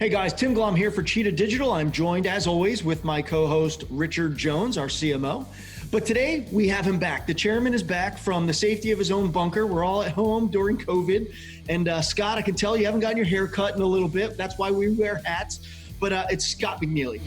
Hey guys, Tim Glomb here for Cheetah Digital. I'm joined as always with my co-host Richard Jones, our CMO. But today we have him back. The chairman is back from the safety of his own bunker. We're all at home during COVID. And Scott, I can tell you haven't gotten your hair cut in a little bit. That's why we wear hats. But it's Scott McNealy.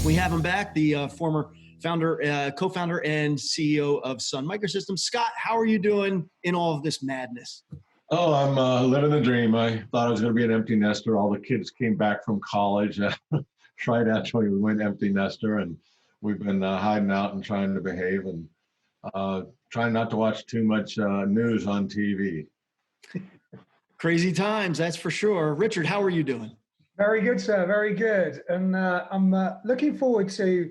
We have him back, the former founder, co-founder and CEO of Sun Microsystems. Scott, how are you doing in all of this madness? Oh, I'm living the dream. I thought I was going to be an empty nester. All the kids came back from college right after we went empty nester, and we've been hiding out and trying to behave and trying not to watch too much news on TV. Crazy times, that's for sure. Richard, how are you doing? Very good, sir. Very good. And I'm looking forward to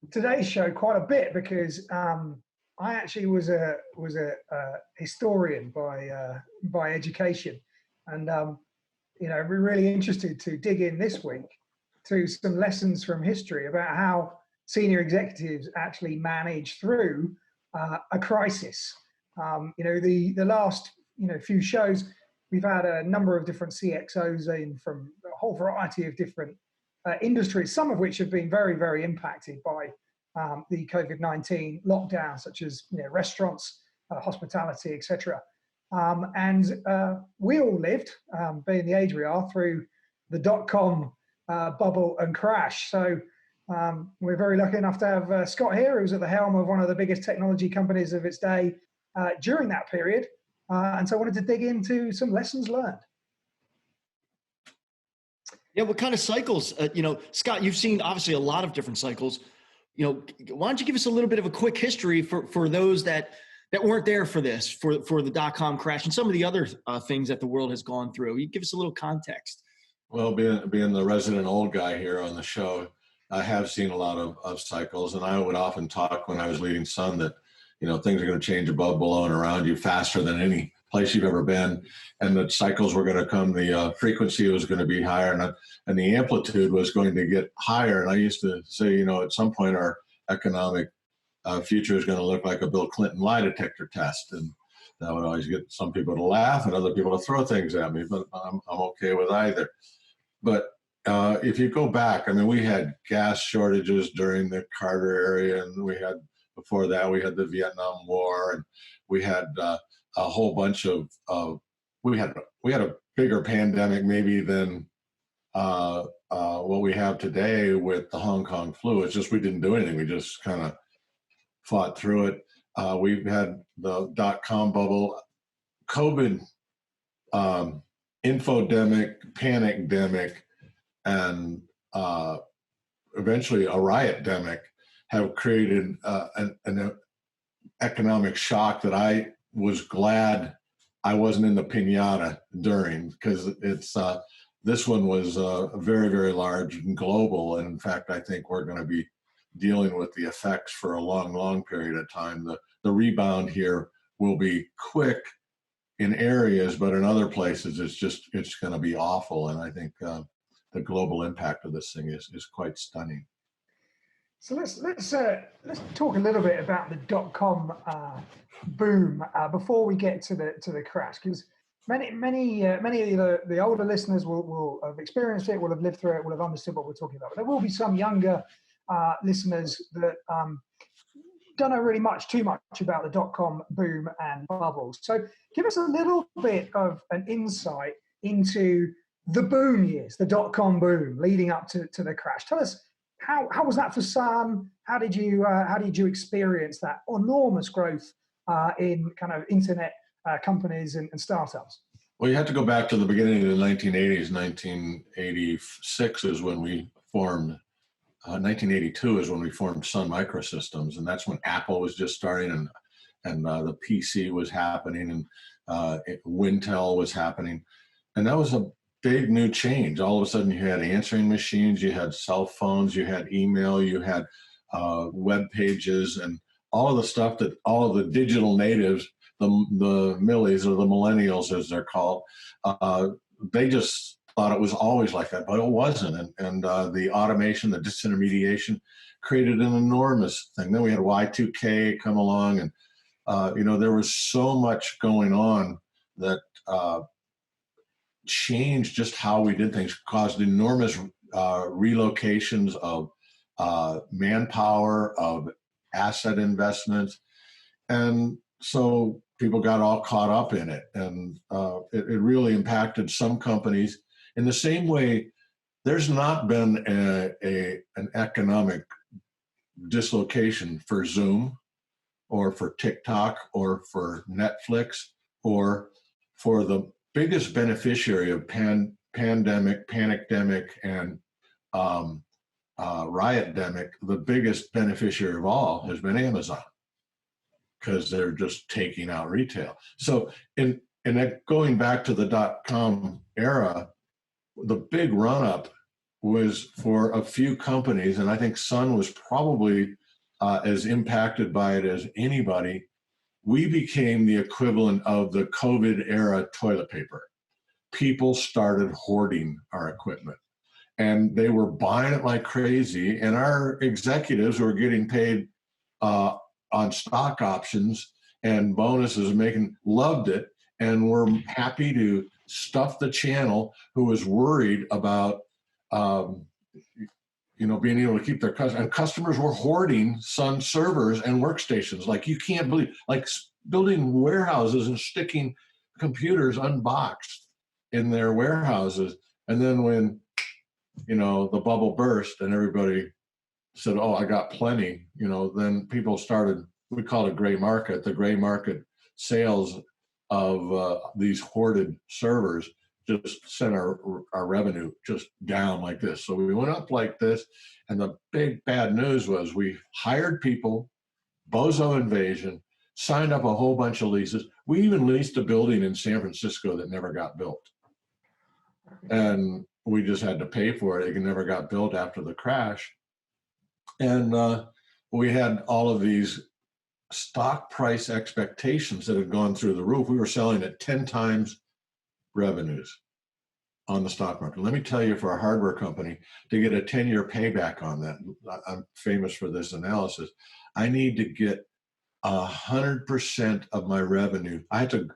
today's show quite a bit because I actually was a historian by education, and we're really interested to dig in this week to some lessons from history about how senior executives actually manage through a crisis. The last few shows we've had a number of different CXOs in from a whole variety of different industries, some of which have been very, very impacted by the COVID-19 lockdown, such as restaurants, hospitality, etc. And we all lived, being the age we are, through the dotcom bubble and crash. So we're very lucky enough to have Scott here, who's at the helm of one of the biggest technology companies of its day during that period. And so I wanted to dig into some lessons learned. Yeah, what kind of cycles? Scott, you've seen obviously a lot of different cycles. Why don't you give us a little bit of a quick history for those that weren't there for this, for the dot-com crash and some of the other things that the world has gone through? You give us a little context. Well, being the resident old guy here on the show, I have seen a lot of cycles, and I would often talk when I was leading Sun that things are going to change above, below, and around you faster than any place you've ever been, and the cycles were going to come. The frequency was going to be higher, and the amplitude was going to get higher. And I used to say, at some point our economic future is going to look like a Bill Clinton lie detector test, and that would always get some people to laugh and other people to throw things at me. But I'm okay with either. But if you go back, we had gas shortages during the Carter area, and before that we had the Vietnam War, and we had a whole bunch of we had a bigger pandemic maybe than what we have today with the Hong Kong flu. It's just we didn't do anything. We just kind of fought through it. We've had the dot-com bubble, COVID, infodemic, panicdemic, and eventually a riot-demic have created an economic shock that I was glad I wasn't in the piñata during, because this one was very, very large and global. And in fact, I think we're going to be dealing with the effects for a long, long period of time. The rebound here will be quick in areas, but in other places, it's going to be awful. And I think the global impact of this thing is quite stunning. So let's talk a little bit about the dot-com boom before we get to the crash, because many of the older listeners will have experienced it, will have lived through it, will have understood what we're talking about. But there will be some younger listeners that don't know really too much about the dot-com boom and bubbles. So give us a little bit of an insight into the boom years, the dot-com boom leading up to the crash. Tell us, how was that for Sun? How did you experience that enormous growth in kind of internet companies and startups? Well, you have to go back to the beginning of the 1980s. 1986 is when we formed. 1982 is when we formed Sun Microsystems, and that's when Apple was just starting, and the PC was happening, and Wintel was happening, and that was a big new change. All of a sudden, you had answering machines, you had cell phones, you had email, you had web pages, and all of the stuff that all of the digital natives, the millies or the millennials as they're called, they just thought it was always like that, but it wasn't. And the automation, the disintermediation created an enormous thing. Then we had Y2K come along, and there was so much going on that changed just how we did things, caused enormous relocations of manpower, of asset investments. And so people got all caught up in it. And it really impacted some companies in the same way. There's not been an economic dislocation for Zoom or for TikTok or for Netflix or for the biggest beneficiary of pandemic, panicdemic, and riotdemic. The biggest beneficiary of all has been Amazon, because they're just taking out retail. So in going back to the dot-com era, the big run-up was for a few companies, and I think Sun was probably as impacted by it as anybody. We became the equivalent of the COVID era toilet paper. People started hoarding our equipment, and they were buying it like crazy, and our executives who were getting paid on stock options and bonuses, loved it, and were happy to stuff the channel, who was worried about being able to keep their customers. And customers were hoarding Sun servers and workstations like you can't believe, like building warehouses and sticking computers unboxed in their warehouses. And then when the bubble burst and everybody said, "Oh, I got plenty," then people started, we call it gray market, the gray market sales of these hoarded servers just sent our revenue just down like this. So we went up like this, and the big bad news was we hired people, bozo invasion, signed up a whole bunch of leases. We even leased a building in San Francisco that never got built. And we just had to pay for it. It never got built after the crash. And we had all of these stock price expectations that had gone through the roof. We were selling at 10 times revenues on the stock market. Let me tell you, for a hardware company to get a 10-year payback on that, I'm famous for this analysis, I need to get 100% of my revenue. I had to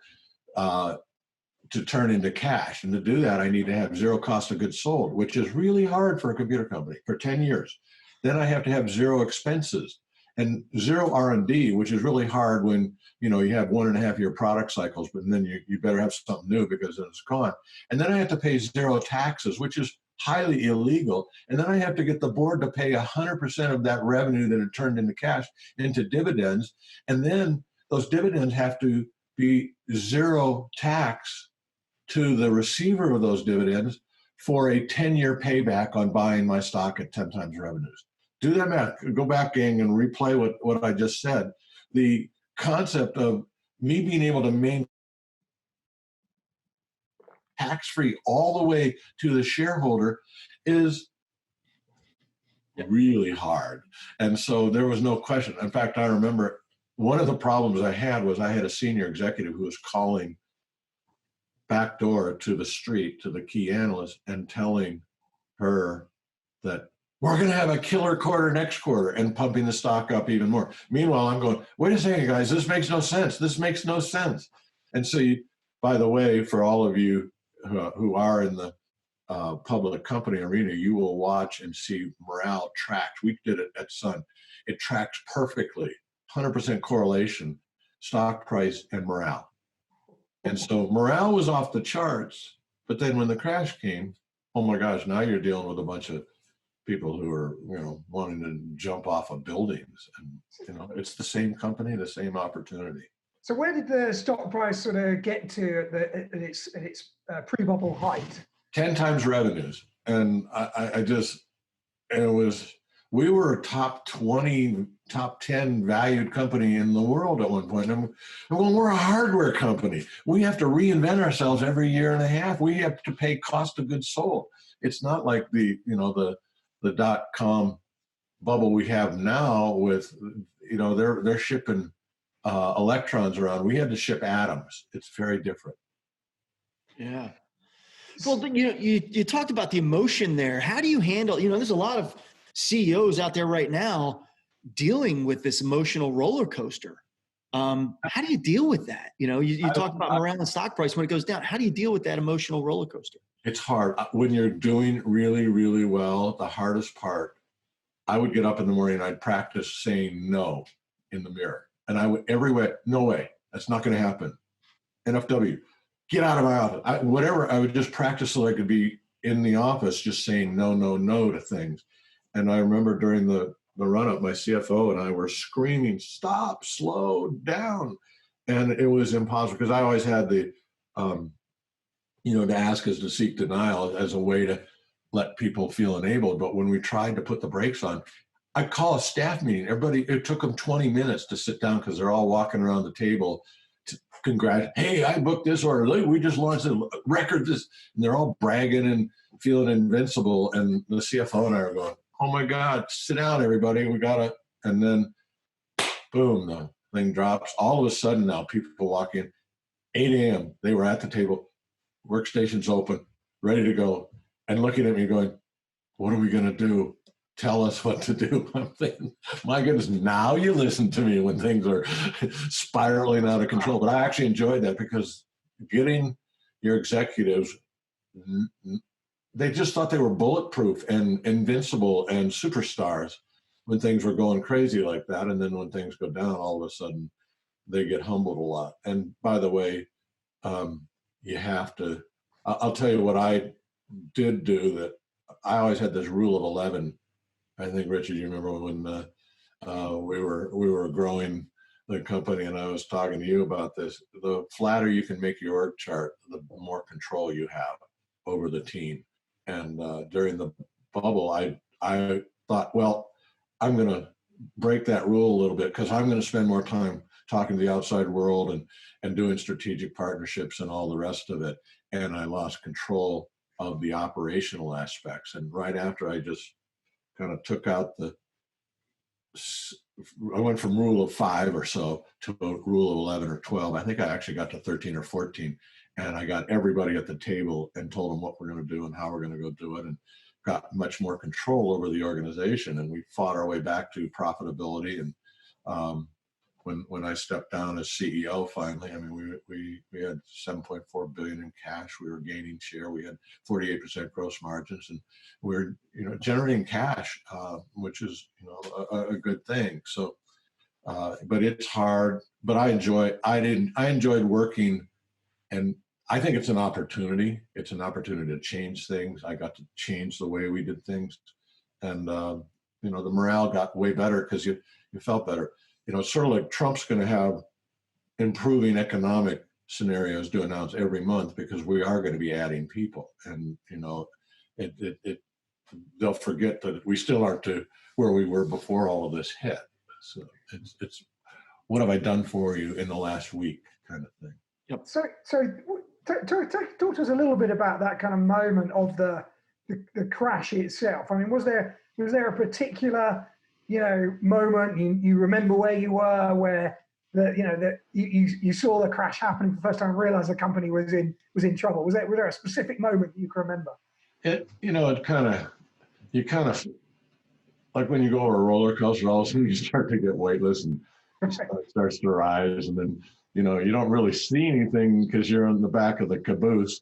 turn into cash. And to do that, I need to have zero cost of goods sold, which is really hard for a computer company for 10 years. Then I have to have zero expenses and zero R&D, which is really hard when you have 1.5 year product cycles, but then you better have something new because then it's gone. And then I have to pay zero taxes, which is highly illegal. And then I have to get the board to pay 100% of that revenue that had turned into cash into dividends. And then those dividends have to be zero tax to the receiver of those dividends for a 10-year payback on buying my stock at 10 times revenues. Do that math. Go back, gang, and replay what I just said. The concept of me being able to maintain tax-free all the way to the shareholder is really hard. And so there was no question. In fact, I remember one of the problems I had was I had a senior executive who was calling backdoor to the street, to the key analyst, and telling her that we're going to have a killer quarter next quarter, and pumping the stock up even more. Meanwhile, I'm going, wait a second, guys, this makes no sense. This makes no sense. And so, by the way, for all of you who are in the public company arena, you will watch and see morale tracked. We did it at Sun. It tracks perfectly, 100% correlation, stock price and morale. And so morale was off the charts, but then when the crash came, oh my gosh, now you're dealing with a bunch of people who are, wanting to jump off of buildings, and it's the same company, the same opportunity. So where did the stock price sort of get to at its pre-bubble height? 10 times revenues, and we were a top 20, top 10 valued company in the world at one point. And we're a hardware company. We have to reinvent ourselves every year and a half. We have to pay cost of goods sold. It's not like the dot-com bubble we have now with, they're shipping electrons around. We had to ship atoms. It's very different. Yeah. Well, you talked about the emotion there. How do you handle, there's a lot of CEOs out there right now dealing with this emotional roller coaster How do you deal with that? You talk about morale and stock price when it goes down. How do you deal with that emotional roller coaster? It's hard. When you're doing really, really well, the hardest part, I would get up in the morning and I'd practice saying no in the mirror. And I would, every way, no way, that's not going to happen. NFW, get out of my office. Whatever, I would just practice so I could be in the office just saying no, no, no to things. And I remember during the run-up, my CFO and I were screaming, stop, slow down. And it was impossible because I always had the, to ask is to seek denial as a way to let people feel enabled. But when we tried to put the brakes on, I'd call a staff meeting. Everybody, it took them 20 minutes to sit down because they're all walking around the table to congratulate. Hey, I booked this order. Look, we just launched a record. This, and they're all bragging and feeling invincible. And the CFO and I are going, oh my God, sit down, everybody. We got it. And then, boom, the thing drops. All of a sudden now, people walk in, 8 a.m. They were at the table, workstations open, ready to go, and looking at me going, what are we going to do? Tell us what to do. I'm thinking, my goodness, now you listen to me when things are spiraling out of control. But I actually enjoyed that because getting your executives, they just thought they were bulletproof and invincible and superstars when things were going crazy like that. And then when things go down, all of a sudden they get humbled a lot. And by the way, you have to, I'll tell you what I did do that I always had this rule of 11. I think, Richard, you remember when we were growing the company and I was talking to you about this, the flatter you can make your org chart, the more control you have over the team. And during the bubble, I thought, well, I'm going to break that rule a little bit because I'm going to spend more time talking to the outside world and doing strategic partnerships and all the rest of it. And I lost control of the operational aspects. And right after I just kind of took out I went from rule of 5 or so to a rule of 11 or 12. I think I actually got to 13 or 14. And I got everybody at the table and told them what we're going to do and how we're going to go do it, and got much more control over the organization. And we fought our way back to profitability. And when I stepped down as CEO finally, I mean, we had 7.4 billion in cash. We were gaining share. We had 48% gross margins, and we were generating cash, which is a good thing. So, but it's hard. But I enjoyed working, and I think it's an opportunity. It's an opportunity to change things. I got to change the way we did things, and the morale got way better because you felt better. It's sort of like Trump's going to have improving economic scenarios to announce every month because we are going to be adding people, and they'll forget that we still aren't to where we were before all of this hit. So it's what have I done for you in the last week kind of thing. Yep. So talk to us a little bit about that kind of moment of the crash itself. I mean, was there a particular moment you remember where you were, where that you saw the crash happen for the first time and realized the company was in trouble? Was there a specific moment you can remember? You kind of like when you go over a roller coaster, all of a sudden you start to get weightless and it starts to rise, and then you don't really see anything because you're in the back of the caboose.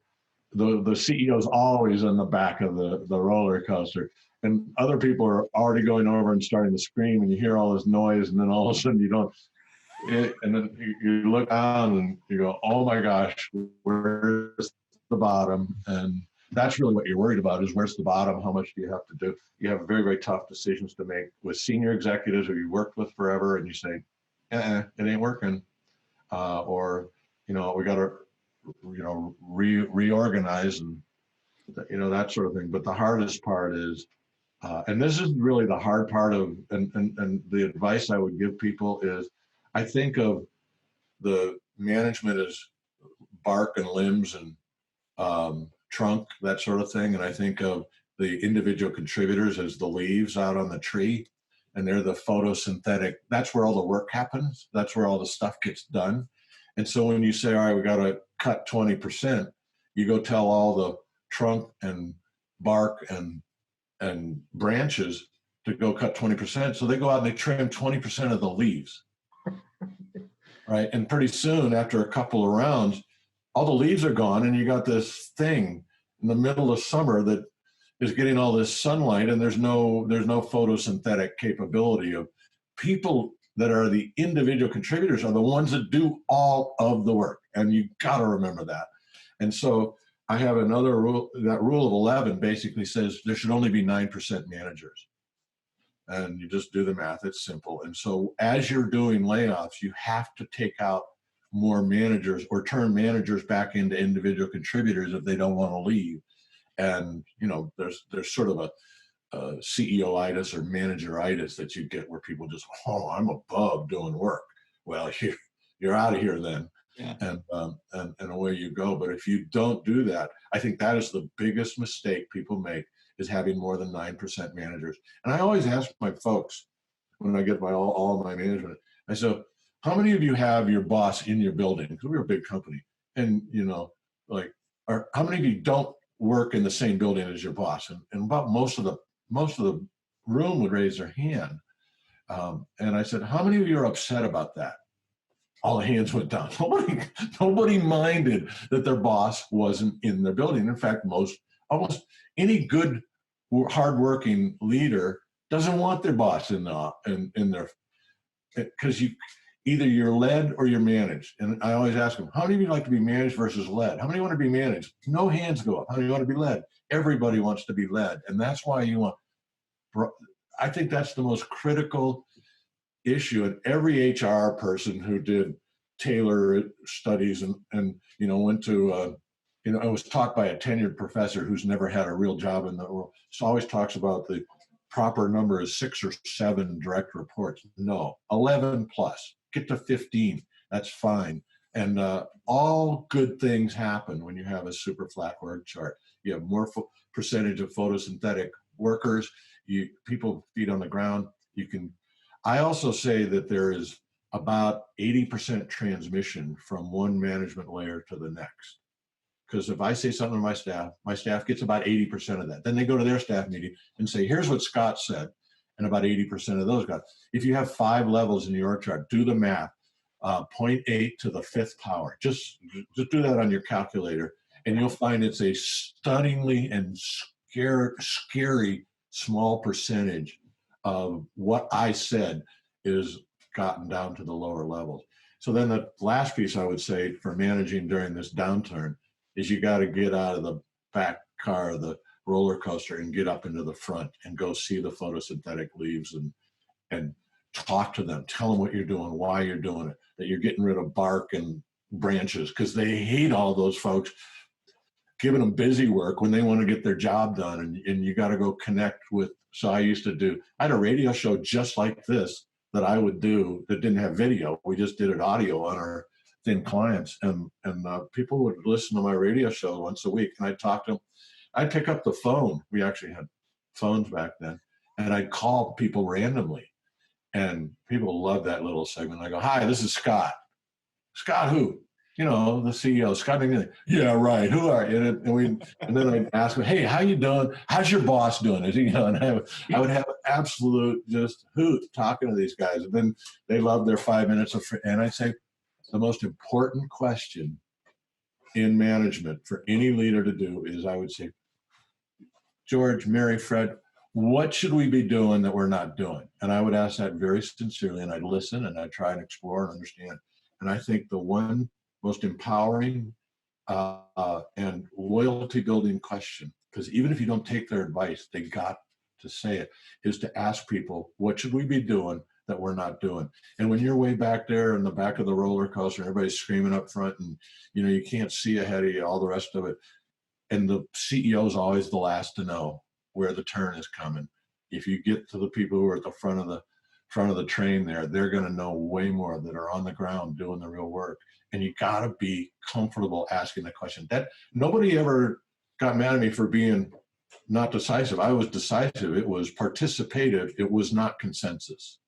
The CEO's always in the back of the roller coaster. And other people are already going over and starting to scream, and you hear all this noise, and then all of a sudden and then you look down and you go, oh my gosh, where's the bottom? And that's really what you're worried about, is where's the bottom? How much do you have to do? You have very, very tough decisions to make with senior executives who you worked with forever, and you say, it ain't working. Or, we got to, reorganize and, that sort of thing. But the hardest part is, and this is really the hard part of, and the advice I would give people is, I think of the management as bark and limbs and trunk, that sort of thing. And I think of the individual contributors as the leaves out on the tree, and they're the photosynthetic. That's where all the work happens. That's where all the stuff gets done. And so when you say, all right, we got to cut 20%, you go tell all the trunk and bark and branches to go cut 20%. So they go out and they trim 20% of the leaves. All right? And pretty soon, after a couple of rounds, all the leaves are gone, and you got this thing in the middle of summer that is getting all this sunlight, and there's no photosynthetic capability of people that are the individual contributors are the ones that do all of the work, and you got to remember that. And so I have another rule. That rule of 11 basically says there should only be 9% managers, and you just do the math. It's simple. And so as you're doing layoffs, you have to take out more managers or turn managers back into individual contributors if they don't want to leave. And there's sort of a CEO-itis or manageritis that you get where people just, oh, I'm above doing work. Well, you're out of here then. Yeah. And away you go. But if you don't do that, I think that is the biggest mistake people make, is having more than 9% managers. And I always ask my folks when I get my all my management, I say, how many of you have your boss in your building? Because we're a big company. And how many of you don't work in the same building as your boss? And about most of the room would raise their hand. And I said, how many of you are upset about that? All the hands went down. Nobody minded that their boss wasn't in their building. In fact, almost any good, hardworking leader doesn't want their boss in their, because either you're led or you're managed. And I always ask them, how many of you like to be managed versus led? How many want to be managed? No hands go up. How many want to be led? Everybody wants to be led. And that's why I think that's the most critical issue. And every HR person who did Taylor studies and went to, I was taught by a tenured professor who's never had a real job in the world. So always talks about the proper number is 6 or 7 direct reports. No, 11 plus. Get to 15. That's fine. And all good things happen when you have a super flat org chart. You have more percentage of photosynthetic workers. People feet on the ground. I also say that there is about 80% transmission from one management layer to the next. Because if I say something to my staff gets about 80% of that. Then they go to their staff meeting and say, here's what Scott said. And about 80% of those got. If you have 5 levels in your org chart, do the math. 0.8 to the 5th power. Just do that on your calculator, and you'll find it's a stunningly and scary small percentage of what I said is gotten down to the lower levels. So then the last piece I would say for managing during this downturn is you got to get out of the back car of the roller coaster and get up into the front and go see the photosynthetic leaves and talk to them, tell them what you're doing, why you're doing it, that you're getting rid of bark and branches, because they hate all those folks giving them busy work when they want to get their job done. And you got to go connect with. So I had a radio show just like this that I would do that didn't have video. We just did it audio on our thin clients, and people would listen to my radio show once a week, and I'd talk to them. I'd pick up the phone. We actually had phones back then, and I'd call people randomly, and people loved that little segment. I go, hi, this is Scott. Scott who? The CEO, Scott McNealy. Yeah, right. Who are you? And then I'd ask him, hey, how you doing? How's your boss doing? Is he? And I would have an absolute just hoot talking to these guys. And then they loved their 5 minutes and I'd say, the most important question in management for any leader to do is, I would say, George, Mary, Fred, what should we be doing that we're not doing? And I would ask that very sincerely, and I'd listen and I'd try and explore and understand. And I think the one most empowering and loyalty building question, because even if you don't take their advice, they got to say it, is to ask people, what should we be doing that we're not doing? And when you're way back there in the back of the roller coaster, everybody's screaming up front, and you can't see ahead of you, all the rest of it. And the CEO is always the last to know where the turn is coming. If you get to the people who are at the front of the train there, they're going to know way more that are on the ground doing the real work. And you got to be comfortable asking the question. That nobody ever got mad at me for being not decisive. I was decisive. It was participative. It was not consensus.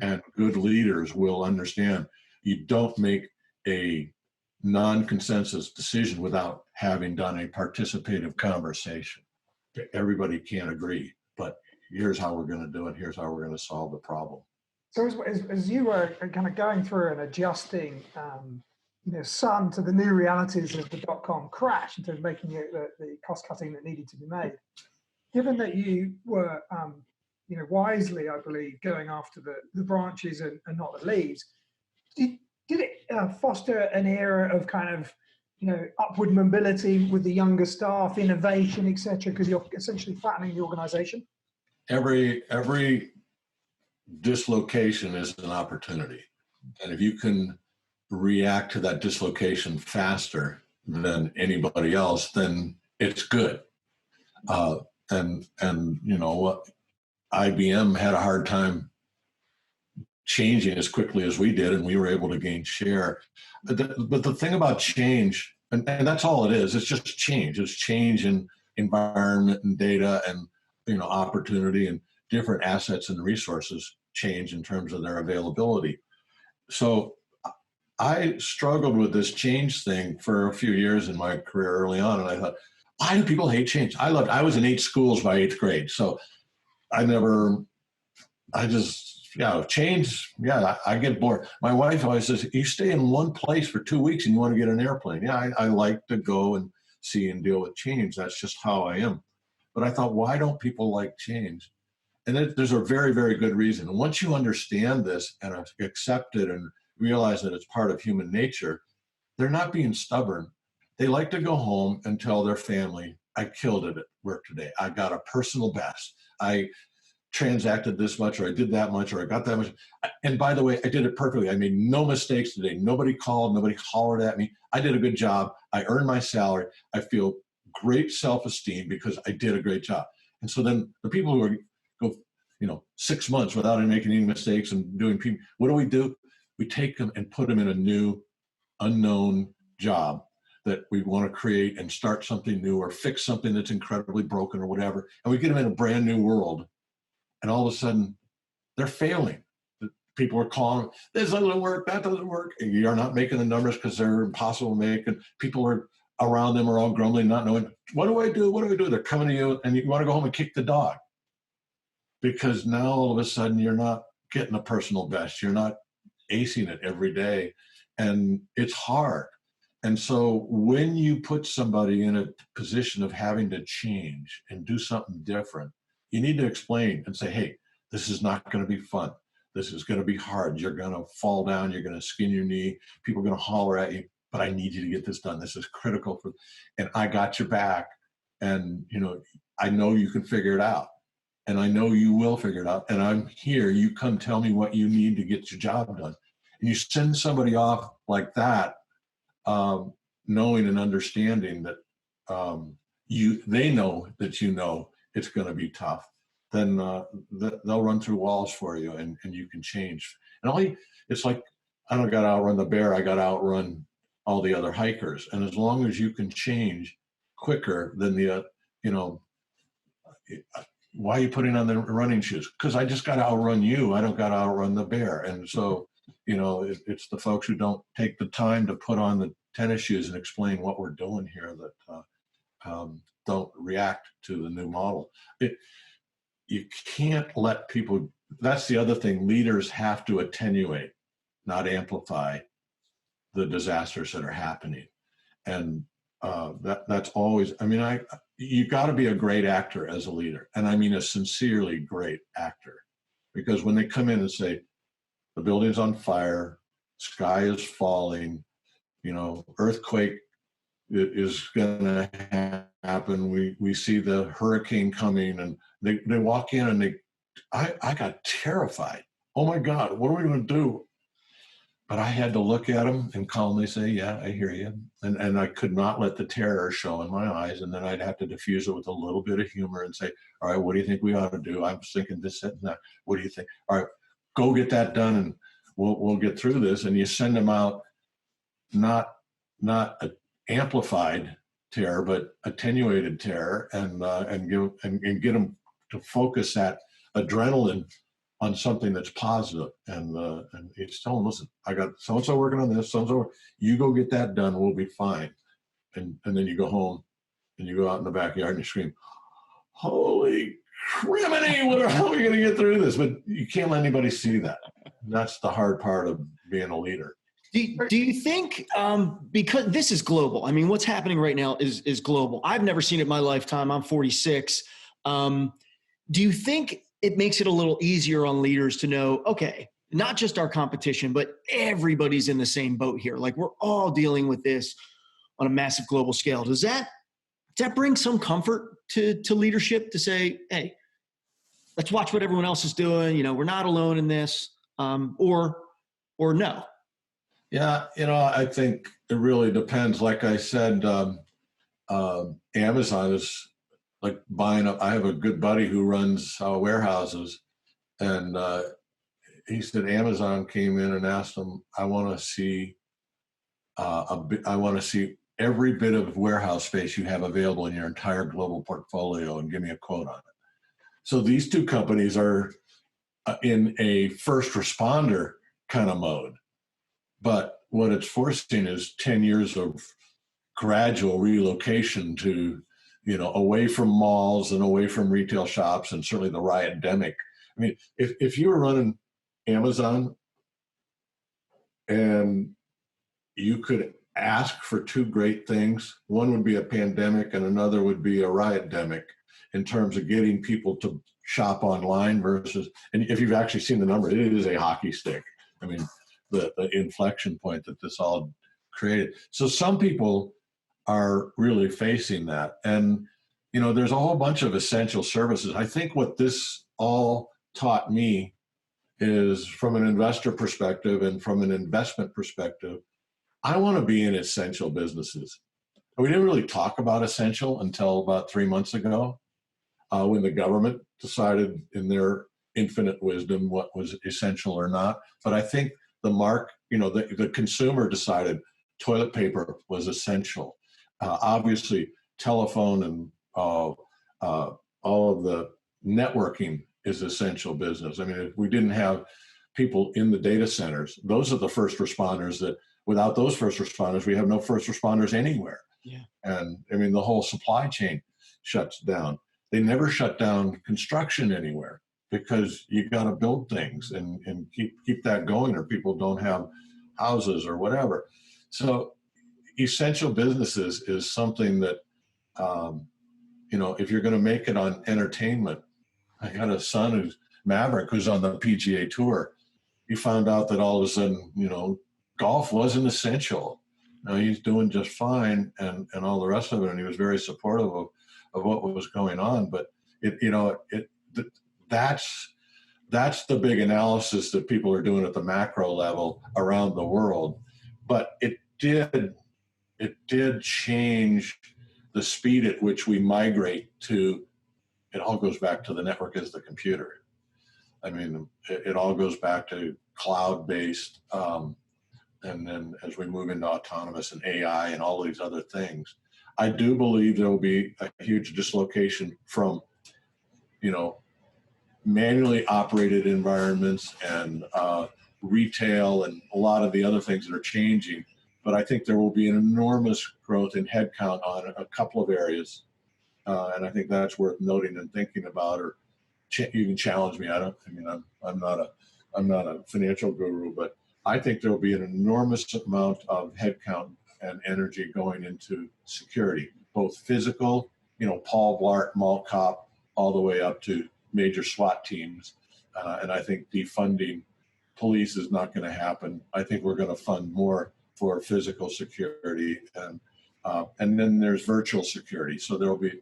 And good leaders will understand you don't make a non-consensus decision without having done a participative conversation. Everybody can't agree, but here's how we're going to do it. Here's how we're going to solve the problem. So as you were kind of going through and adjusting, Sun to the new realities of the dot-com crash in terms of making the cost cutting that needed to be made, given that you were, wisely, I believe, going after the branches and not the leads, did it foster an era of kind of, upward mobility with the younger staff, innovation, etc., because you're essentially flattening the organization? Every dislocation is an opportunity. And if you can react to that dislocation faster than anybody else, then it's good. And IBM had a hard time changing as quickly as we did, and we were able to gain share. But the thing about change, and that's all it is, it's just change. It's change in environment and data and opportunity, and different assets and resources change in terms of their availability. So I struggled with this change thing for a few years in my career early on, and I thought, why do people hate change? I was in 8 schools by 8th grade, so change, I get bored. My wife always says, you stay in one place for 2 weeks and you want to get an airplane. Yeah, I like to go and see and deal with change. That's just how I am. But I thought, why don't people like change? And there's a very, very good reason. And once you understand this and accept it and realize that it's part of human nature, they're not being stubborn. They like to go home and tell their family, I killed it at work today. I got a personal best. I transacted this much, or I did that much, or I got that much. And by the way, I did it perfectly. I made no mistakes today. Nobody called, nobody hollered at me. I did a good job. I earned my salary. I feel great self-esteem because I did a great job. And so then the people who go 6 months without making any mistakes and doing people, what do? We take them and put them in a new, unknown job that we want to create and start something new or fix something that's incredibly broken or whatever. And we get them in a brand new world. And all of a sudden, they're failing. People are calling, this doesn't work, that doesn't work. And you're not making the numbers because they're impossible to make. And people are around them are all grumbling, not knowing, what do I do? What do I do? They're coming to you and you want to go home and kick the dog. Because now all of a sudden, you're not getting a personal best. You're not acing it every day. And it's hard. And so when you put somebody in a position of having to change and do something different, you need to explain and say, hey, this is not going to be fun. This is going to be hard. You're going to fall down. You're going to skin your knee. People are going to holler at you, but I need you to get this done. This is critical and I got your back. And, I know you can figure it out. And I know you will figure it out. And I'm here. You come tell me what you need to get your job done. And you send somebody off like that, knowing and understanding that they know that it's going to be tough, then they'll run through walls for you and you can change. And it's like, I don't got to outrun the bear, I got to outrun all the other hikers. And as long as you can change quicker than why are you putting on the running shoes? Because I just got to outrun you. I don't got to outrun the bear. And so, it's the folks who don't take the time to put on the tennis shoes and explain what we're doing here that don't react to the new model. You can't let people, that's the other thing, leaders have to attenuate, not amplify the disasters that are happening. And that's always, you got to be a great actor as a leader. And I mean a sincerely great actor. Because when they come in and say, the building's on fire, sky is falling, earthquake is going to happen. We see the hurricane coming, and they walk in and I got terrified. Oh my God, what are we going to do? But I had to look at them and calmly say, yeah, I hear you. And I could not let the terror show in my eyes. And then I'd have to diffuse it with a little bit of humor and say, all right, what do you think we ought to do? I'm thinking this, that, and that. What do you think? All right, go get that done and we'll get through this. And you send them out, not amplified terror, but attenuated terror, and get them to focus that adrenaline on something that's positive. And it's telling them, listen, I got so-and-so working on this, so-and-so, you go get that done, we'll be fine. And then you go home and you go out in the backyard and you scream, holy criminy, how are we going to get through this? But you can't let anybody see that. That's the hard part of being a leader. Do you think, because this is global, I mean, what's happening right now is global. I've never seen it in my lifetime. I'm 46. Do you think it makes it a little easier on leaders to know, okay, not just our competition, but everybody's in the same boat here. Like we're all dealing with this on a massive global scale. Does that bring some comfort to leadership to say, hey, let's watch what everyone else is doing. You know, we're not alone in this, or no? Yeah, I think it really depends. Like I said, Amazon is like buying up. I have a good buddy who runs warehouses, and he said Amazon came in and asked him, "I want to see every bit of warehouse space you have available in your entire global portfolio, and give me a quote on it." So these two companies are in a first responder kind of mode. But what it's forcing is 10 years of gradual relocation to, away from malls and away from retail shops, and certainly the riot-demic. I mean, if you were running Amazon and you could ask for two great things, one would be a pandemic and another would be a riot-demic in terms of getting people to shop online versus, and if you've actually seen the number, it is a hockey stick. I mean, the inflection point that this all created. So some people are really facing that. And, there's a whole bunch of essential services. I think what this all taught me is, from an investor perspective and from an investment perspective, I want to be in essential businesses. We didn't really talk about essential until about 3 months ago, when the government decided in their infinite wisdom what was essential or not. But I think the consumer decided toilet paper was essential. Obviously, telephone and all of the networking is essential business. I mean, if we didn't have people in the data centers, those are the first responders that, without those first responders, we have no first responders anywhere. Yeah. And I mean, the whole supply chain shuts down. They never shut down construction anywhere, because you got to build things and keep that going, or people don't have houses or whatever. So essential businesses is something that, if you're going to make it on entertainment. I got a son who's Maverick, who's on the PGA Tour. He found out that all of a sudden, golf wasn't essential. Now he's doing just fine, and all the rest of it. And he was very supportive of what was going on. But that's the big analysis that people are doing at the macro level around the world. But it did change the speed at which we migrate to. It all goes back to the network as the computer. I mean, it all goes back to cloud-based, and then as we move into autonomous and AI and all these other things, I do believe there will be a huge dislocation from, manually operated environments and retail and a lot of the other things that are changing. But I think there will be an enormous growth in headcount on a couple of areas. And I think that's worth noting and thinking about, or you can challenge me. I'm not a financial guru, but I think there will be an enormous amount of headcount and energy going into security, both physical, Paul Blart, Mall Cop, all the way up to major SWAT teams. And I think defunding police is not going to happen. I think we're going to fund more for physical security, and then there's virtual security. So there will be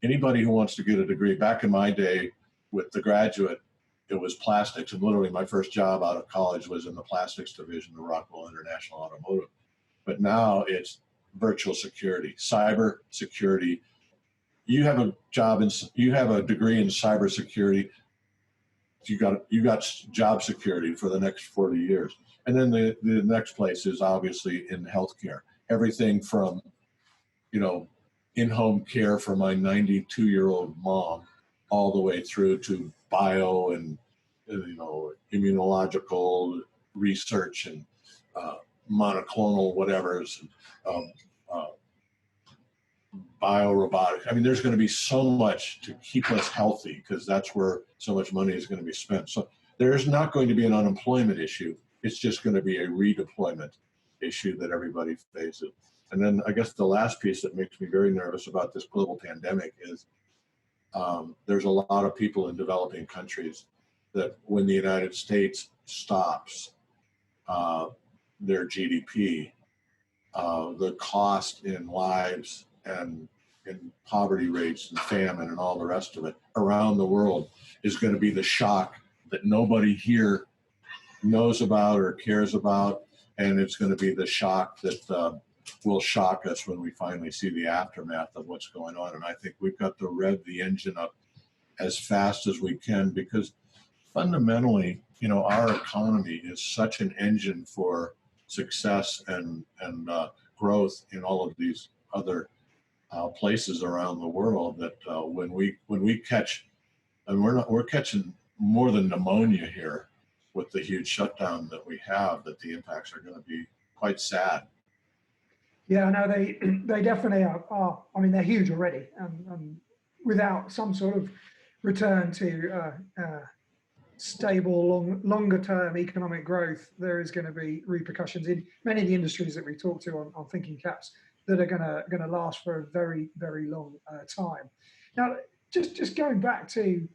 anybody who wants to get a degree. Back in my day with the graduate, it was plastics. And literally my first job out of college was in the plastics division of Rockwell International Automotive. But now it's virtual security, cyber security. You have a degree in cybersecurity. You got job security for the next 40 years. And then the next place is obviously in healthcare. Everything from, in-home care for my 92-year-old mom, all the way through to bio and, immunological research and monoclonal whatevers, biorobotics. I mean, there's going to be so much to keep us healthy because that's where so much money is going to be spent. So there's not going to be an unemployment issue. It's just going to be a redeployment issue that everybody faces. And then I guess the last piece that makes me very nervous about this global pandemic is there's a lot of people in developing countries that when the United States stops their GDP, the cost in lives and in poverty rates and famine and all the rest of it around the world is going to be the shock that nobody here knows about or cares about. And it's going to be the shock that will shock us when we finally see the aftermath of what's going on. And I think we've got to rev the engine up as fast as we can because fundamentally, you know, our economy is such an engine for success and growth in all of these other places around the world that when we catch, and we're catching more than pneumonia here with the huge shutdown that we have, that the impacts are going to be quite sad. Yeah, no, they definitely are. I mean, they're huge already, and without some sort of return to stable, longer-term economic growth, there is going to be repercussions in many of the industries that we talk to on Thinking Caps that are going to last for a very, very long time. Now, just going back to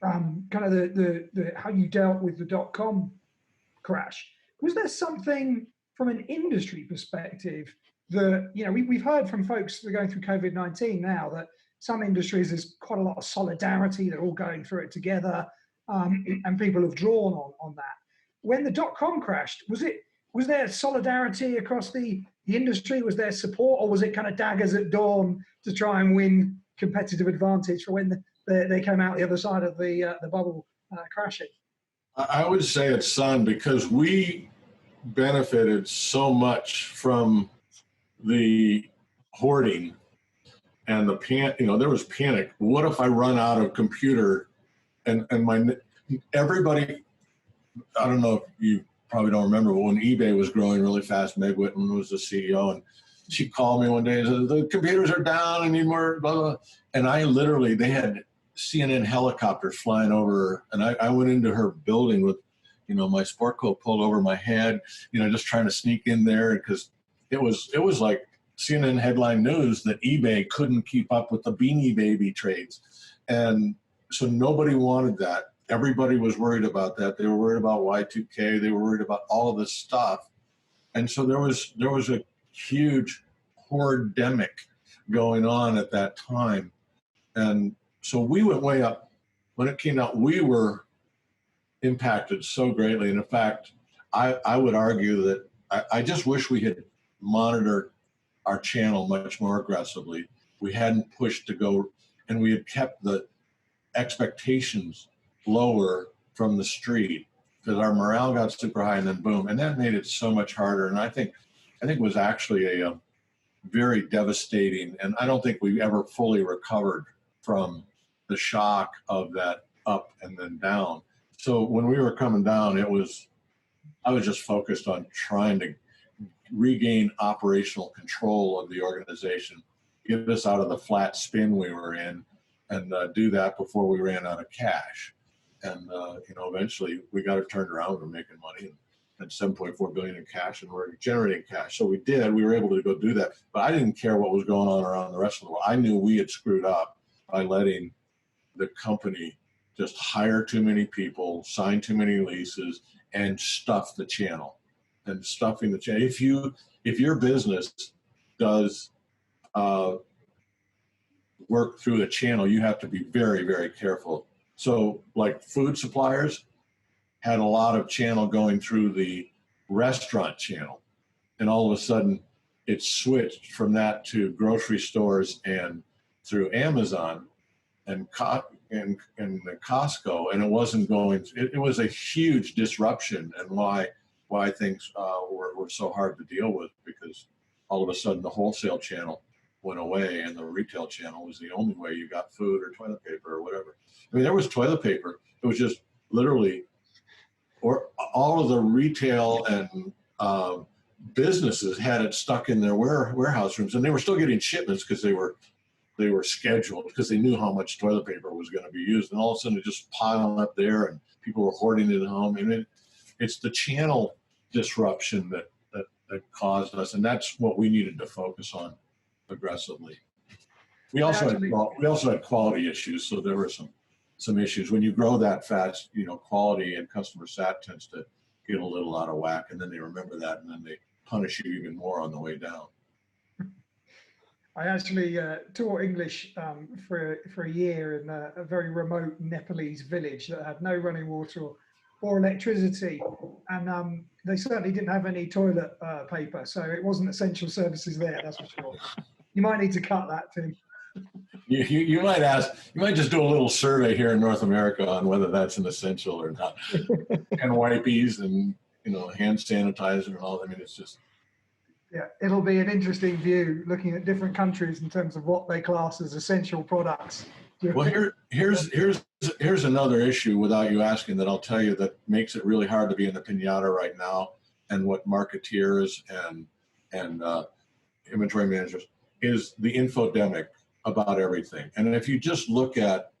kind of the how you dealt with the dot-com crash, was there something from an industry perspective that, you know, we've heard from folks that are going through COVID-19 now that some industries there's quite a lot of solidarity, they're all going through it together, and people have drawn on that. When the dot-com crashed, was there solidarity across the industry? Was there support, or was it kind of daggers at dawn to try and win competitive advantage for when they came out the other side of the bubble crashing? I would say it's Sun because we benefited so much from the hoarding and there was panic. What if I run out of computer and everybody, I don't know if you probably don't remember, but when eBay was growing really fast, Meg Whitman was the CEO, and she called me one day and said, the computers are down, I need more, blah, blah. And they had CNN helicopters flying over, and I went into her building with, you know, my sport coat pulled over my head, you know, just trying to sneak in there because it was like CNN headline news that eBay couldn't keep up with the Beanie Baby trades. And so nobody wanted that. Everybody was worried about that. They were worried about Y2K. They were worried about all of this stuff. And so there was a huge hoardemic going on at that time. And so we went way up. When it came out, we were impacted so greatly. And in fact, I would argue that I just wish we had monitored our channel much more aggressively. We hadn't pushed to go, and we had kept the expectations lower from the street because our morale got super high, and then boom, and that made it so much harder. And I think it was actually a very devastating, and I don't think we ever fully recovered from the shock of that up and then down. So when we were coming down, I was just focused on trying to regain operational control of the organization, get us out of the flat spin we were in, and do that before we ran out of cash. And eventually we got it turned around. We're making money and 7.4 billion in cash, and we're generating cash. So we were able to go do that. But I didn't care what was going on around the rest of the world. I knew we had screwed up by letting the company just hire too many people, sign too many leases, and stuff the channel. And stuffing the channel. If your business does work through the channel, you have to be very, very careful. So like food suppliers had a lot of channel going through the restaurant channel. And all of a sudden it switched from that to grocery stores and through Amazon and Costco, and it wasn't going, it was a huge disruption, and why things were so hard to deal with, because all of a sudden the wholesale channel went away and the retail channel was the only way you got food or toilet paper or whatever. I mean, there was toilet paper. It was just literally, or all of the retail and businesses had it stuck in their warehouse rooms, and they were still getting shipments because they were they were scheduled because they knew how much toilet paper was going to be used, and all of a sudden it just piled up there, and people were hoarding it at home. And it's the channel disruption that caused us, and that's what we needed to focus on aggressively. We also had quality issues, so there were some issues when you grow that fast. Quality and customer sat tends to get a little out of whack, and then they remember that, and then they punish you even more on the way down. I actually taught English for a year in a very remote Nepalese village that had no running water or electricity, and they certainly didn't have any toilet paper, so it wasn't essential services there, that's for sure. You might need to cut that, Tim. You might just do a little survey here in North America on whether that's an essential or not. And wipes and hand sanitizer and all. I mean, it's just. Yeah, it'll be an interesting view looking at different countries in terms of what they class as essential products. Well, here's another issue without you asking that I'll tell you that makes it really hard to be in the piñata right now, and what marketeers and inventory managers is the infodemic about everything. And if you just look at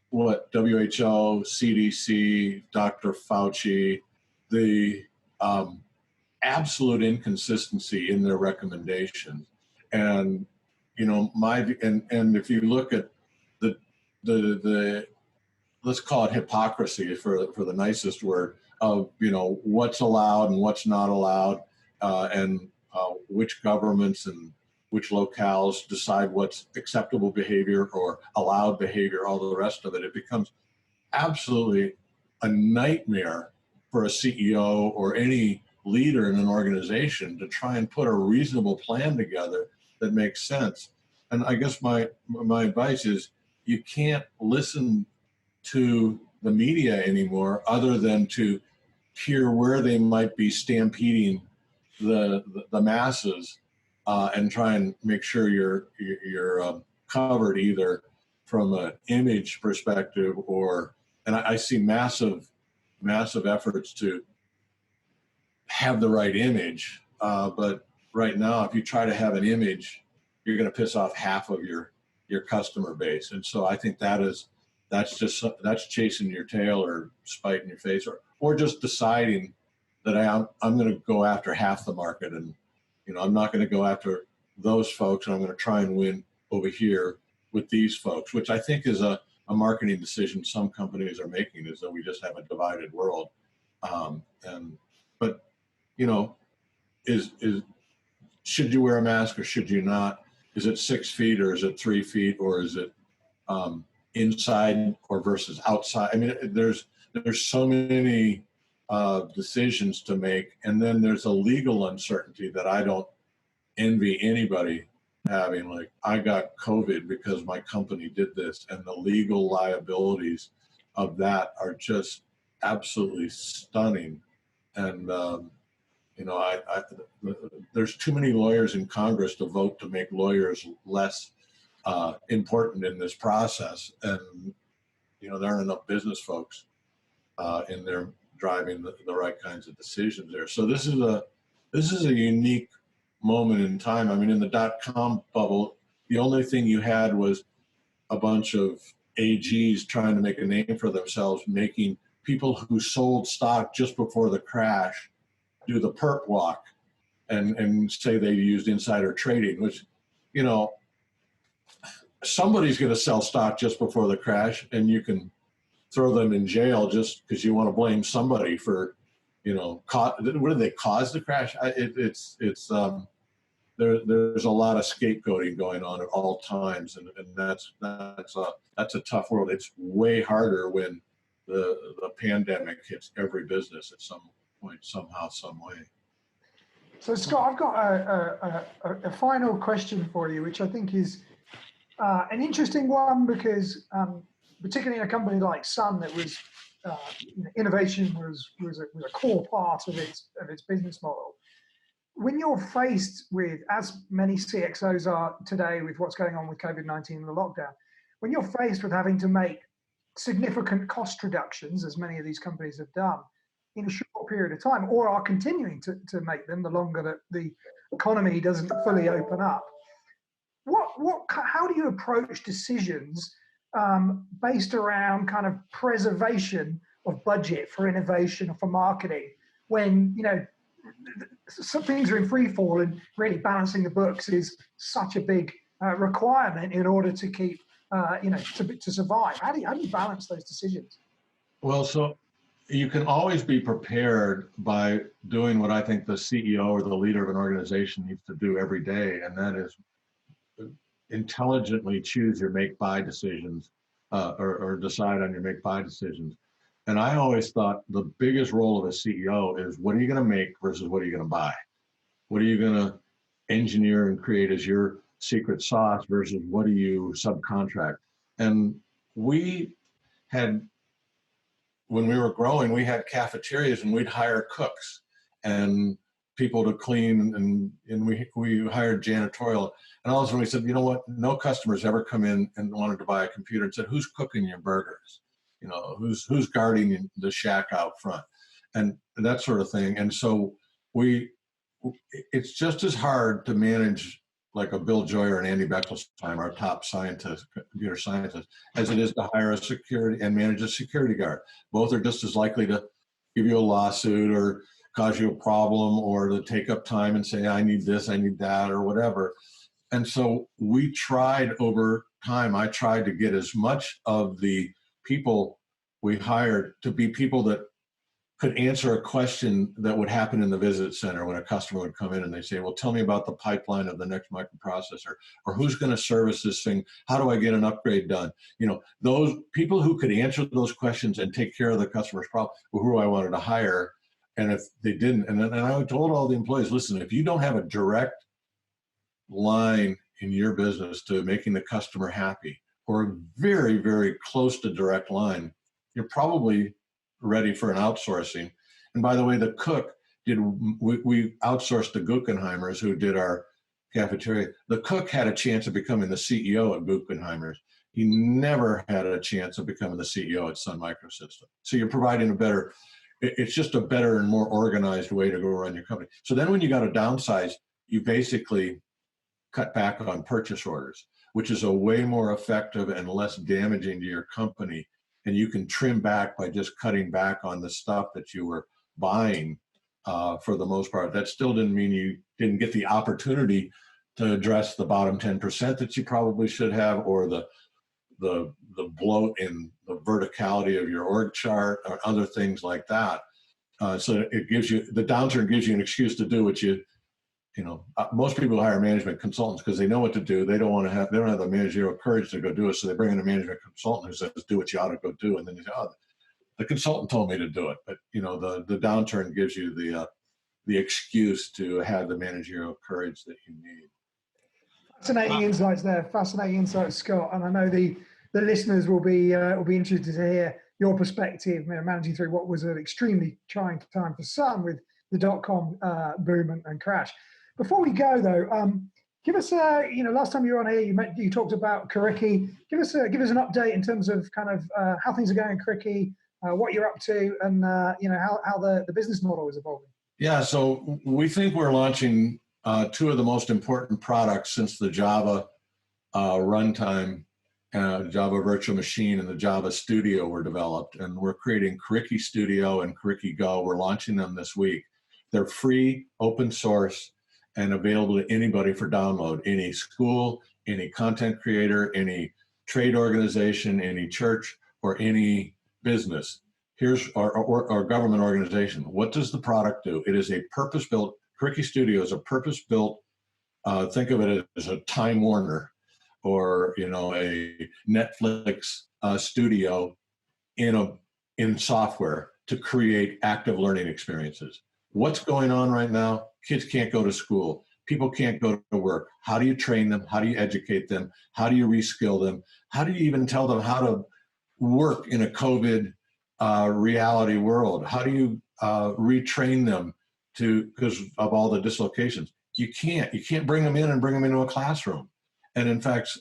what WHO, CDC, Dr. Fauci, the absolute inconsistency in their recommendations, and and if you look at the let's call it hypocrisy for the nicest word of what's allowed and what's not allowed, and which governments and which locales decide what's acceptable behavior or allowed behavior, all the rest of it, it becomes absolutely a nightmare for a CEO or any leader in an organization to try and put a reasonable plan together that makes sense. And I guess my advice is you can't listen to the media anymore other than to hear where they might be stampeding the masses, and try and make sure you're covered either from an image perspective and I see massive efforts to have the right image, but right now if you try to have an image, you're going to piss off half of your customer base. And so I think that's chasing your tail or spiting your face, or just deciding that I'm going to go after half the market, and I'm not going to go after those folks, and I'm going to try and win over here with these folks, which I think is a marketing decision some companies are making, is that we just have a divided world. But should you wear a mask or should you not? Is it 6 feet or is it 3 feet, or is it inside or versus outside? I mean, there's so many decisions to make, and then there's a legal uncertainty that I don't envy anybody having. Like, I got COVID because my company did this, and the legal liabilities of that are just absolutely stunning. And there's too many lawyers in Congress to vote to make lawyers less important in this process, and there aren't enough business folks in there driving the right kinds of decisions there. So this is a unique moment in time. I mean, in the dotcom bubble, the only thing you had was a bunch of AGs trying to make a name for themselves, making people who sold stock just before the crash do the perp walk and say they used insider trading, which, somebody's going to sell stock just before the crash, and you can throw them in jail just because you want to blame somebody for, what did they cause the crash? There's a lot of scapegoating going on at all times, and that's a tough world. It's way harder when the pandemic hits every business at some point, somehow, some way. So Scott, I've got a final question for you, which I think is an interesting one, because particularly in a company like Sun, that was innovation was a core part of its business model. When you're faced with, as many CXOs are today, with what's going on with COVID-19 and the lockdown, when you're faced with having to make significant cost reductions, as many of these companies have done in a short period of time, or are continuing to make them the longer that the economy doesn't fully open up, how do you approach decisions based around kind of preservation of budget for innovation or for marketing when, some things are in free fall and really balancing the books is such a big requirement in order to keep, to survive? How do you balance those decisions? Well, so you can always be prepared by doing what I think the CEO or the leader of an organization needs to do every day, and that is intelligently choose your make-buy decisions or decide on your make-buy decisions. And I always thought the biggest role of a CEO is what are you going to make versus what are you going to buy? What are you going to engineer and create as your secret sauce versus what do you subcontract? And we had, when we were growing, we had cafeterias and we'd hire cooks and people to clean, and we hired janitorial. And all of a sudden we said, you know what, no customers ever come in and wanted to buy a computer and said, who's cooking your burgers? Who's guarding the shack out front, and that sort of thing. And so it's just as hard to manage like a Bill Joy or an Andy Bechtolsheim, our top scientist, computer scientist, as it is to hire a security and manage a security guard. Both are just as likely to give you a lawsuit or cause you a problem or to take up time and say, I need this, I need that, or whatever. And so we tried over time, I tried to get as much of the people we hired to be people that could answer a question that would happen in the visit center when a customer would come in and they say, well, tell me about the pipeline of the next microprocessor, or who's going to service this thing? How do I get an upgrade done? Those people who could answer those questions and take care of the customer's problem were who I wanted to hire. And if they didn't, and I told all the employees, listen, if you don't have a direct line in your business to making the customer happy, or a very, very close to direct line, you're probably ready for an outsourcing. And by the way, the cook we outsourced to Guggenheimers, who did our cafeteria. The cook had a chance of becoming the CEO at Guggenheimers. He never had a chance of becoming the CEO at Sun Microsystems. So you're providing it's just a better and more organized way to go run your company. So then when you got to downsize, you basically cut back on purchase orders, which is a way more effective and less damaging to your company. And you can trim back by just cutting back on the stuff that you were buying for the most part. That still didn't mean you didn't get the opportunity to address the bottom 10% that you probably should have, or the bloat in the verticality of your org chart, or other things like that. So it gives you, the downturn gives you an excuse to do what most people hire management consultants because they know what to do. They don't have the managerial courage to go do it. So they bring in a management consultant who says, do what you ought to go do. And then you say, oh, the consultant told me to do it. But the downturn gives you the excuse to have the managerial courage that you need. Fascinating insights there. Fascinating insights, Scott. And I know the listeners will be interested to hear your perspective, managing through what was an extremely trying time for some with the dotcom boom and crash. Before we go though, give us last time you were on here, you talked about Cricky. Give us an update in terms of kind of how things are going in Cricky, what you're up to, and how the business model is evolving. Yeah, so we think we're launching two of the most important products since the Java runtime, Java Virtual Machine, and the Java Studio were developed. And we're creating Cricky Studio and Cricky Go. We're launching them this week. They're free, open source, and available to anybody for download. Any school, any content creator, any trade organization, any church, or any business. Here's our government organization. What does the product do? It is a purpose-built, Cricky Studio is a purpose-built, think of it as a Time Warner or a Netflix studio in software to create active learning experiences. What's going on right now? Kids can't go to school. People can't go to work. How do you train them? How do you educate them? How do you reskill them? How do you even tell them how to work in a COVID reality world? How do you retrain them because of all the dislocations? You can't bring them in and bring them into a classroom. And in fact,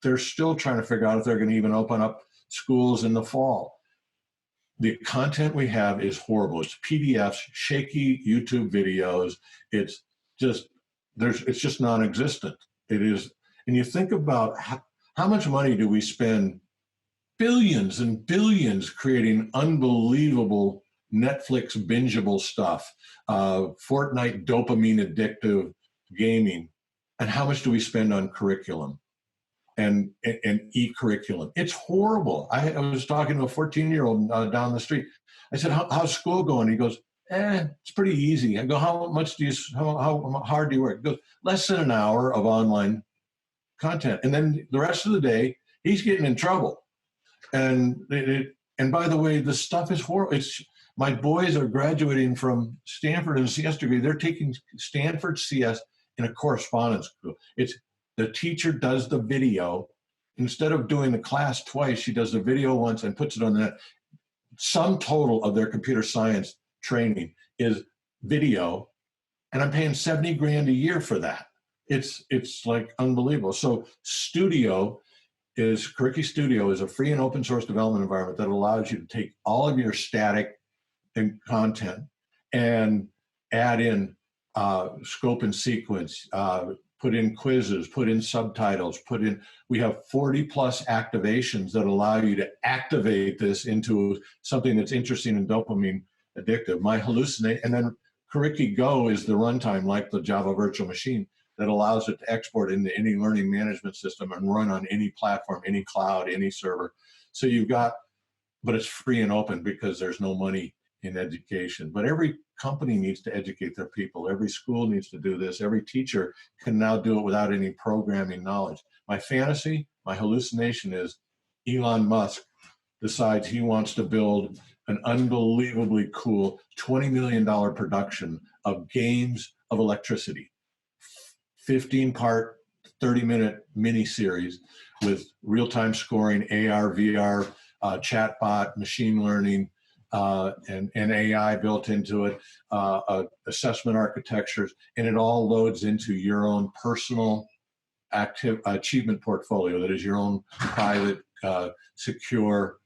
they're still trying to figure out if they're going to even open up schools in the fall. The content we have is horrible. It's PDFs, shaky YouTube videos. It's just non-existent. It is, And you think about how much money do we spend, billions and billions, creating unbelievable Netflix bingeable stuff, Fortnite dopamine addictive gaming, and how much do we spend on curriculum and e-curriculum? It's horrible. I was talking to a 14-year-old down the street. I said, how's school going? He goes, it's pretty easy. I go, how hard do you work? He goes, less than an hour of online content. And then the rest of the day, he's getting in trouble. And by the way, the stuff is horrible. My boys are graduating from Stanford in a CS degree. They're taking Stanford CS in a correspondence school. The teacher does the video. Instead of doing the class twice, she does the video once and puts it on the net. Sum total of their computer science training is video, and I'm paying $70,000 a year for that. It's like unbelievable. So Curriki Studio is a free and open source development environment that allows you to take all of your static and content and add in scope and sequence, put in quizzes, put in subtitles, we have 40 plus activations that allow you to activate this into something that's interesting and dopamine addictive. And then Curriki Go is the runtime, like the Java virtual machine, that allows it to export into any learning management system and run on any platform, any cloud, any server. So but it's free and open because there's no money in education. But every company needs to educate their people. Every school needs to do this. Every teacher can now do it without any programming knowledge. My fantasy, my hallucination is Elon Musk decides he wants to build an unbelievably cool $20 million production of games of electricity. 15-part, 30-minute mini-series with real-time scoring, AR, VR, chatbot, machine learning, and AI built into it, assessment architectures, and it all loads into your own personal achievement portfolio that is your own private, secure,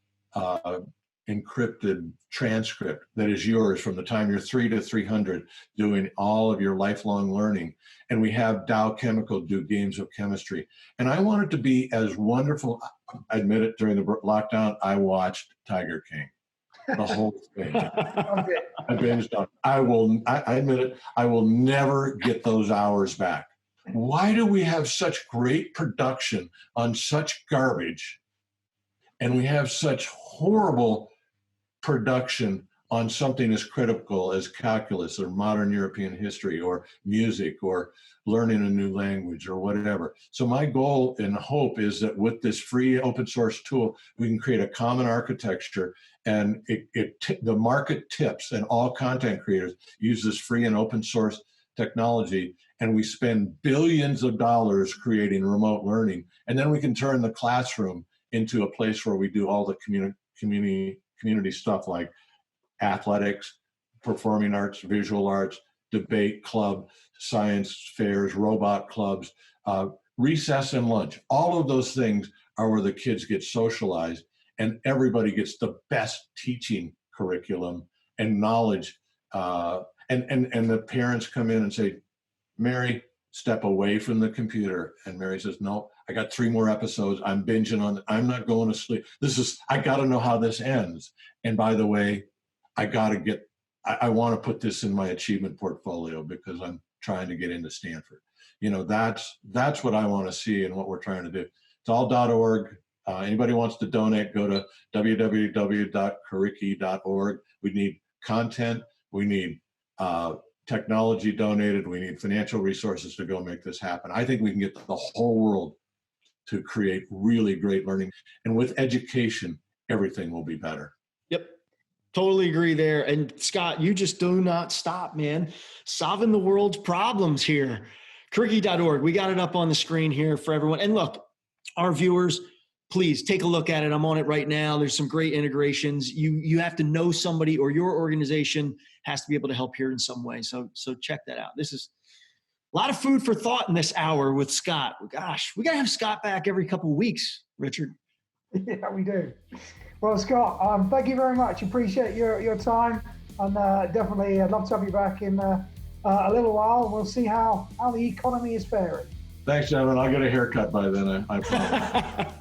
encrypted transcript that is yours from the time you're 3 to 300, doing all of your lifelong learning. And we have Dow Chemical do games of chemistry. And I want it to be as wonderful. I admit it, during the lockdown, I watched Tiger King, the whole thing. I binged on. I admit it, I will never get those hours back. Why do we have such great production on such garbage, and we have such horrible production on something as critical as calculus or modern European history or music or learning a new language or whatever? So my goal and hope is that with this free open source tool, we can create a common architecture, and the market tips, and all content creators use this free and open source technology, and we spend billions of dollars creating remote learning, and then we can turn the classroom into a place where we do all the community stuff like athletics, performing arts, visual arts, debate club, science fairs, robot clubs, recess and lunch. All of those things are where the kids get socialized, and everybody gets the best teaching curriculum and knowledge. And the parents come in and say, Mary, step away from the computer. And Mary says, no, I got 3 more episodes. I'm binging on it. I'm not going to sleep. I got to know how this ends. And by the way, I want to put this in my achievement portfolio because I'm trying to get into Stanford. That's what I want to see and what we're trying to do. It's all .org. Anybody wants to donate, go to www.curriki.org. We need content. We need technology donated. We need financial resources to go make this happen. I think we can get the whole world to create really great learning. And with education, everything will be better. Yep. Totally agree there. And Scott, you just do not stop, man. Solving the world's problems here. Curriki.org. We got it up on the screen here for everyone. And look, our viewers, please take a look at it. I'm on it right now. There's some great integrations. You have to know somebody, or your organization has to be able to help here in some way. So check that out. This is a lot of food for thought in this hour with Scott. Gosh, we got to have Scott back every couple of weeks, Richard. Yeah, we do. Well, Scott, thank you very much. Appreciate your time. And definitely I'd love to have you back in a little while. We'll see how the economy is faring. Thanks, gentlemen. I'll get a haircut by then. I promise.